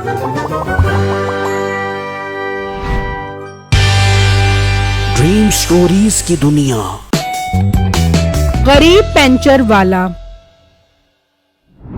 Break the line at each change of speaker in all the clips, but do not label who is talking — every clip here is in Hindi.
ड्रीम स्टोरीज की दुनिया।
गरीब पेंचर वाला।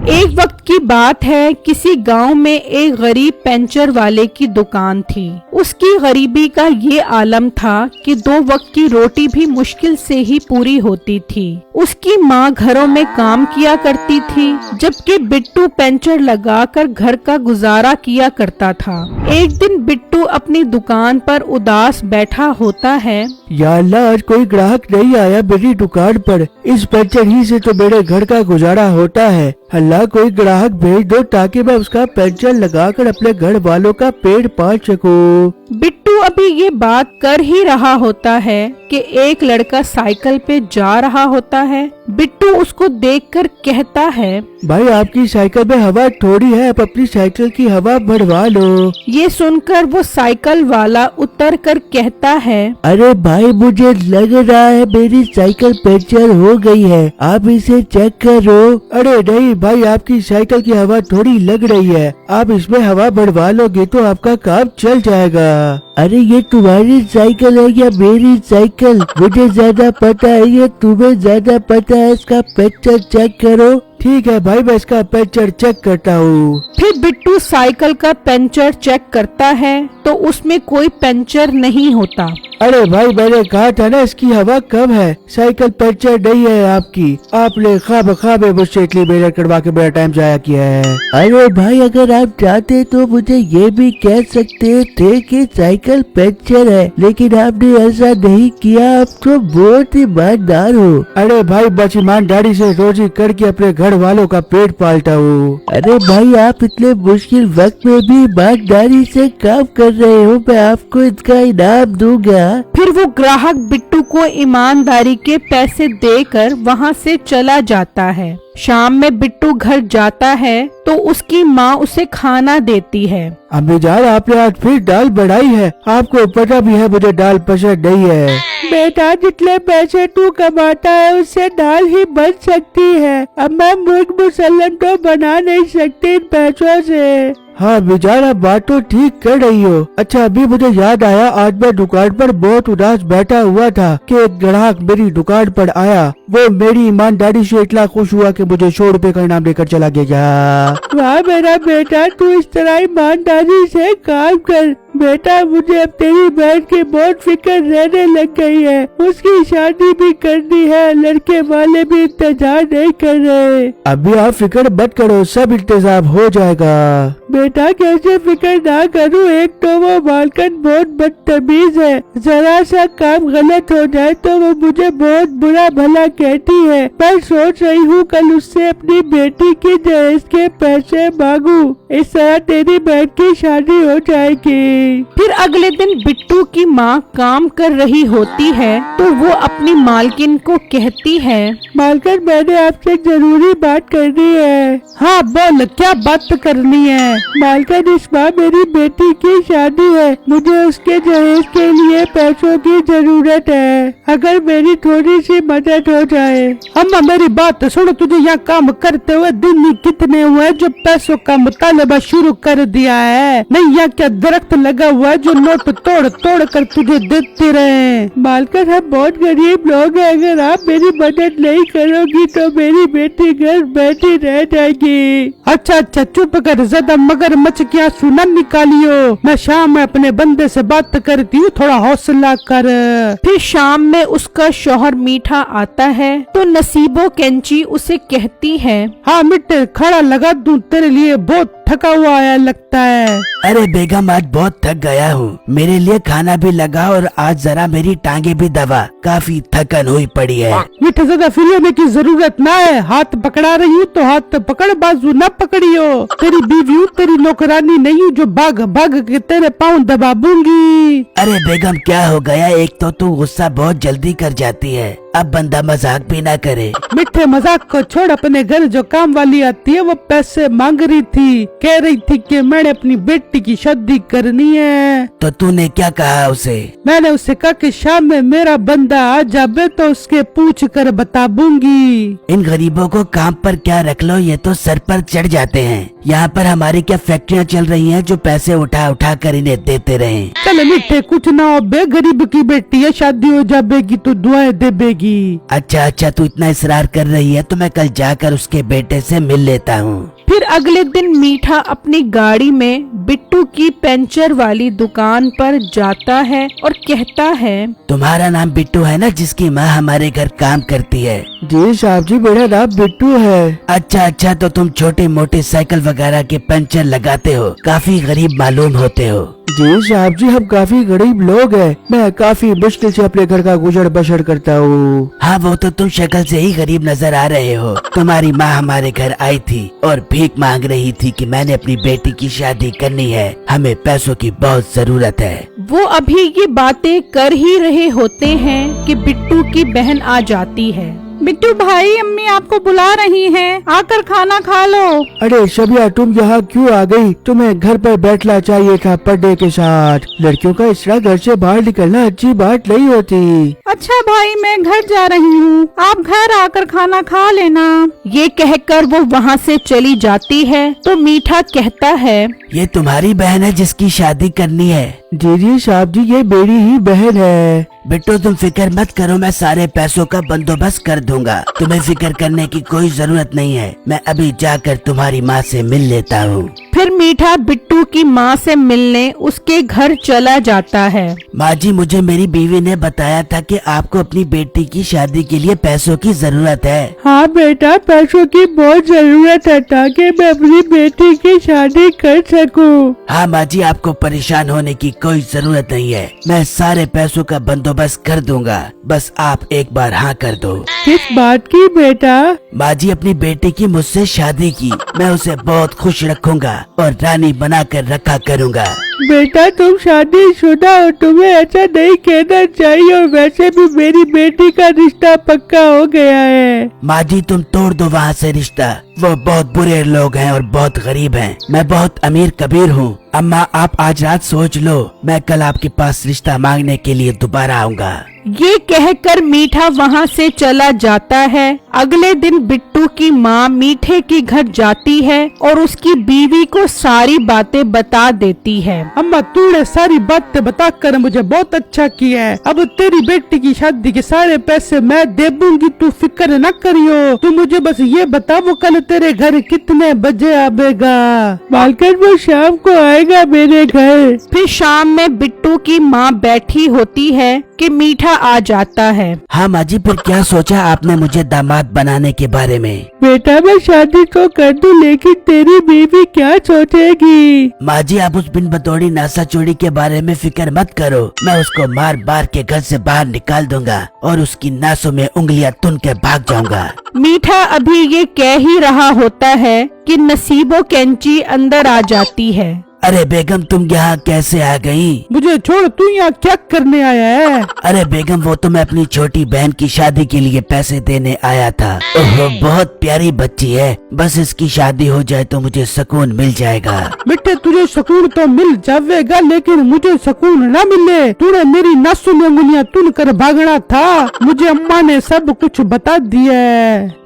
एक वक्त की बात है, किसी गांव में एक गरीब पेंचर वाले की दुकान थी। उसकी गरीबी का ये आलम था कि 2 वक्त की रोटी भी मुश्किल से ही पूरी होती थी। उसकी माँ घरों में काम किया करती थी, जबकि बिट्टू पेंचर लगाकर घर का गुजारा किया करता था। एक दिन बिट्टू अपनी दुकान पर उदास बैठा होता है।
या अल्लाह, आज कोई ग्राहक नहीं आया मेरी दुकान पर। इस पेंचर ही से तो मेरे घर का गुजारा होता है। अल्लाह, कोई ग्राहक भेज दो ताकि मैं उसका पेंचर लगाकर अपने घर वालों का पेट पाल सकूं।
बिट्टू अभी ये बात कर ही रहा होता है कि एक लड़का साइकिल पे जा रहा होता है। बिट्टू उसको देखकर कहता है,
भाई आपकी साइकिल में हवा थोड़ी है, आप अपनी साइकिल की हवा बढ़वा लो।
ये सुनकर वो साइकिल वाला उतर कर कहता है,
अरे भाई, मुझे लग रहा है मेरी साइकिल पंचर हो गई है, आप इसे चेक करो। अरे नहीं भाई, आपकी साइकिल की हवा थोड़ी लग रही है, आप इसमें हवा बढ़वा लोगे तो आपका काम चल जाएगा। अरे ये तुम्हारी साइकिल है या मेरी साइकिल? मुझे ज्यादा पता है या तुम्हें ज्यादा पता है? इसका पंचर चेक करो। ठीक है भाई, मैं इसका पंचर चेक करता हूँ।
फिर बिट्टू साइकिल का पंचर चेक करता है तो उसमें कोई पंचर नहीं होता।
अरे भाई, मैंने कहा था ना इसकी हवा कम है, साइकिल पंचर नहीं है आपकी। आपने ख्वाब मुझसे इतनी मेहनत करवा के मेरा टाइम जाया किया है। अरे भाई, अगर आप चाहते तो मुझे ये भी कह सकते थे कि साइकिल पंचर है, लेकिन आपने ऐसा नहीं किया। आप तो बहुत ईमानदार हो। अरे भाई, बस ईमानदारी से रोजी करके अपने घर वालों का पेट पालता हूँ। अरे भाई, आप इतने मुश्किल वक्त में भी ईमानदारी से काम कर रहे हो, मैं आपको इसका इनाम दूंगा।
फिर वो ग्राहक बिट्टू को ईमानदारी के पैसे देकर वहाँ से चला जाता है। शाम में बिट्टू घर जाता है तो उसकी माँ उसे खाना देती है।
अम्मी जान, आपने आज फिर दाल बढ़ाई है। आपको पता भी है मुझे दाल पसंद नहीं है। बेटा, जितने पैसे तू कमाता है उससे दाल ही बन सकती है। अब मैं मुर्ग मुसल्लन तो बना नहीं सकती इन पैसों से। हाँ बेचारा, बात तो ठीक कर रही हो। अच्छा, अभी मुझे याद आया, आज मैं दुकान पर बहुत उदास बैठा हुआ था कि एक ग्राहक मेरी दुकान पर आया। वो मेरी ईमानदारी से इतना खुश हुआ कि मुझे 100 रुपए का इनाम देकर चला गया। वाह मेरा बेटा, तू इस तरह ईमानदारी से काम कर। बेटा, मुझे अब तेरी बहन की बहुत फिक्र रहने लग गई है। उसकी शादी भी करनी है, लड़के वाले भी इंतजार नहीं कर रहे। अभी आप फिक्र मत करो, सब इंतजाम हो जाएगा। बेटा, कैसे फिक्र ना करूं? एक तो वो मालकन बहुत बदतमीज है, जरा सा काम गलत हो जाए तो वो मुझे बहुत बुरा भला कहती है। मैं सोच रही हूँ कल उससे अपनी बेटी की दहेज के पैसे मांगू, इस तरह तेरी बहन की शादी हो जाएगी।
फिर अगले दिन बिट्टू की माँ काम कर रही होती है तो वो अपनी मालकिन को कहती है,
मालकिन, मैंने आपसे जरूरी बात करनी है।
हाँ बोल, क्या बात करनी है?
मालकिन, इस बार मेरी बेटी की शादी है, मुझे उसके दहेज के लिए पैसों की जरूरत है। अगर मेरी थोड़ी सी मदद हो जाए।
अम्मा मेरी बात सुनो, तुझे यहाँ काम करते हुए दिन ही कितने हुए जो पैसों का मुतालबा शुरू कर दिया है? नहीं, यहाँ क्या दरख्त लगा हुआ है जो नोट तोड़ तोड़ कर तुझे देते रहे?
मालकिन, हम बहुत गरीब लोग हैं, अगर आप मेरी मदद नहीं करोगी तो मेरी बेटी घर बैठी रह जाएगी।
अच्छा, चुप कर, ज्यादा मगरमच्छ क्या सुना निकालियो। मैं शाम में अपने बंदे से बात करती हूँ, थोड़ा हौसला कर। फिर शाम में उसका शौहर मीठा आता है तो नसीबो कैंची उसे कहती है,
हाँ मिट्टे, खड़ा लगा दूं तेरे लिए, बहुत थका हुआ आया लगता है।
अरे बेगम, आज बहुत थक गया हूँ, मेरे लिए खाना भी लगा और आज जरा मेरी टांगे भी दबा, काफी थकन हुई पड़ी है।
मिठे, ज्यादा फ्री होने की जरूरत ना है, हाथ पकड़ा रही हूँ तो हाथ पकड़, बाजू न पकड़ियो। तेरी बीवी हूँ, तेरी नौकरानी नहीं हूँ जो भाग भाग के तेरे पाँव दबा दूंगी।
अरे बेगम, क्या हो गया? एक तो तू गुस्सा बहुत जल्दी कर जाती है, अब बंदा मजाक भी ना करे।
मिठे मजाक को छोड़, अपने घर जो काम वाली आती है वो पैसे मांग रही थी, कह रही थी कि मैंने अपनी बेटी की शादी करनी है।
तो तूने क्या कहा उसे?
मैंने उससे कहा कि शाम में मेरा बंदा आ जावे तो उसके पूछ कर बता दूंगी।
इन गरीबों को काम पर क्या रख लो, ये तो सर पर चढ़ जाते हैं। यहाँ पर हमारी क्या फैक्ट्रियाँ चल रही हैं जो पैसे उठा उठा कर इन्हें देते रहे।
चल मिठे कुछ ना हो बे, गरीब की बेटी है, शादी हो जाएगी तो दुआएं देबेगी।
अच्छा तू इतना इसरार कर रही है तो मैं कल जाकर उसके बेटे से मिल लेता हूँ।
फिर अगले दिन मीठा अपनी गाड़ी में बिट्टू की पंचर वाली दुकान पर जाता है और कहता है,
तुम्हारा नाम बिट्टू है ना, जिसकी माँ हमारे घर काम करती है?
जी साहब जी, मेरा नाम बिट्टू है।
अच्छा तो तुम छोटी मोटी साइकिल वगैरह के पंचर लगाते हो, काफी गरीब मालूम होते हो।
जी साहब जी, हम काफी गरीब लोग हैं, मैं काफी मुश्किल से अपने घर का गुजर बसर करता हूँ।
हाँ वो तो तुम शक्ल से ही गरीब नजर आ रहे हो। तुम्हारी माँ हमारे घर आई थी और भीख मांग रही थी कि मैंने अपनी बेटी की शादी करनी है, हमें पैसों की बहुत जरूरत है।
वो अभी ये बातें कर ही रहे होते हैं कि बिट्टू की बहन आ जाती है। बिट्टू भाई, अम्मी आपको बुला रही हैं, आकर खाना खा लो।
अरे शबिया, तुम यहाँ क्यों आ गई? तुम्हें घर पर बैठना चाहिए था पर्दे के साथ। लड़कियों का इस तरह घर से बाहर निकलना अच्छी बात नहीं होती।
अच्छा भाई, मैं घर जा रही हूँ, आप घर आकर खाना खा लेना। ये कहकर वो वहाँ से चली जाती है तो मीठा कहता है,
ये तुम्हारी बहन है जिसकी शादी करनी है?
जी साहब जी, ये मेरी ही बहन है।
बिट्टू तुम फिक्र मत करो, मैं सारे पैसों का बंदोबस्त कर दूंगा, तुम्हें फिक्र करने की कोई जरूरत नहीं है। मैं अभी जाकर तुम्हारी माँ से मिल लेता हूँ।
फिर मीठा बिट्टू की माँ से मिलने उसके घर चला जाता है।
माँ जी, मुझे मेरी बीवी ने बताया था कि आपको अपनी बेटी की शादी के लिए पैसों की जरूरत है।
हाँ बेटा, पैसों की बहुत जरूरत है ताकि मैं अपनी बेटी की शादी कर सकूं।
हाँ माँ जी, आपको परेशान होने की कोई जरूरत नहीं है, मैं सारे पैसों का बंदोबस्त कर दूंगा, बस आप एक बार हाँ कर दो।
किस बात की बेटा?
माँ जी, अपनी बेटी की मुझसे शादी की, मैं उसे बहुत खुश रखूंगा और रानी बनाकर रखा करूंगा।
बेटा तुम शादीशुदा हो, तुम्हें ऐसा नहीं कहना चाहिए, और वैसे भी मेरी बेटी का रिश्ता पक्का हो गया है।
माँ जी, तुम तोड़ दो वहाँ से रिश्ता, वो बहुत बुरे लोग हैं और बहुत गरीब हैं, मैं बहुत अमीर कबीर हूँ। अम्मा आप आज रात सोच लो, मैं कल आपके पास रिश्ता मांगने के लिए दोबारा आऊँगा।
ये कहकर मीठा वहाँ से चला जाता है। अगले दिन बिट्टू की माँ मीठे के घर जाती है और उसकी बीवी को सारी बातें बता देती है।
अम्मा, तूने सारी बातें बताकर मुझे बहुत अच्छा किया है। अब तेरी बेटी की शादी के सारे पैसे मैं दे दूंगी, तू फिक्र न करियो। तू मुझे बस ये बता, वो कल तेरे घर कितने बजे आएगा? मालकिन, वो शाम को आएगा मेरे घर।
फिर शाम में बिट्टू की माँ बैठी होती है कि मीठा आ जाता है।
हाँ माँ जी, फिर क्या सोचा आपने मुझे दामाद बनाने के बारे में?
बेटा मैं शादी तो कर दूं, लेकिन तेरी बीवी क्या सोचेगी?
माँ जी, आप उस बिन बतौड़ी नासा चोरी के बारे में फिक्र मत करो, मैं उसको मार मार के घर से बाहर निकाल दूंगा और उसकी नासों में उंगलियां तुन के भाग जाऊंगा।
मीठा अभी ये कह ही रहा होता है कि नसीबो कैंची अंदर आ जाती है।
अरे बेगम, तुम यहाँ कैसे आ गई?
मुझे छोड़, तू यहाँ क्या करने आया है?
अरे बेगम, वो तो मैं अपनी छोटी बहन की शादी के लिए पैसे देने आया था। ओहो, बहुत प्यारी बच्ची है, बस इसकी शादी हो जाए तो मुझे सुकून मिल जाएगा।
बेटे तुझे सुकून तो मिल जाएगा, लेकिन मुझे सुकून ना मिले। तूने मेरी नासों में उंगलियां तुन कर भागना था, मुझे अम्मा ने सब कुछ बता दिया।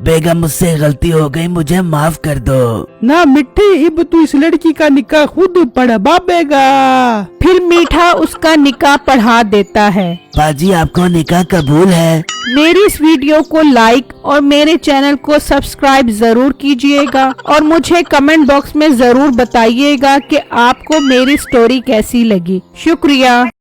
बेगम, मुझसे गलती हो गई, मुझे माफ कर दो।
ना मिट्टी, अब तू इस लड़की का निकाह खुद पढ़वाएगा।
फिर मीठा उसका निकाह पढ़ा देता है।
बाजी, आपको निकाह कबूल है?
मेरी इस वीडियो को लाइक और मेरे चैनल को सब्सक्राइब जरूर कीजिएगा और मुझे कमेंट बॉक्स में जरूर बताइएगा कि आपको मेरी स्टोरी कैसी लगी। शुक्रिया।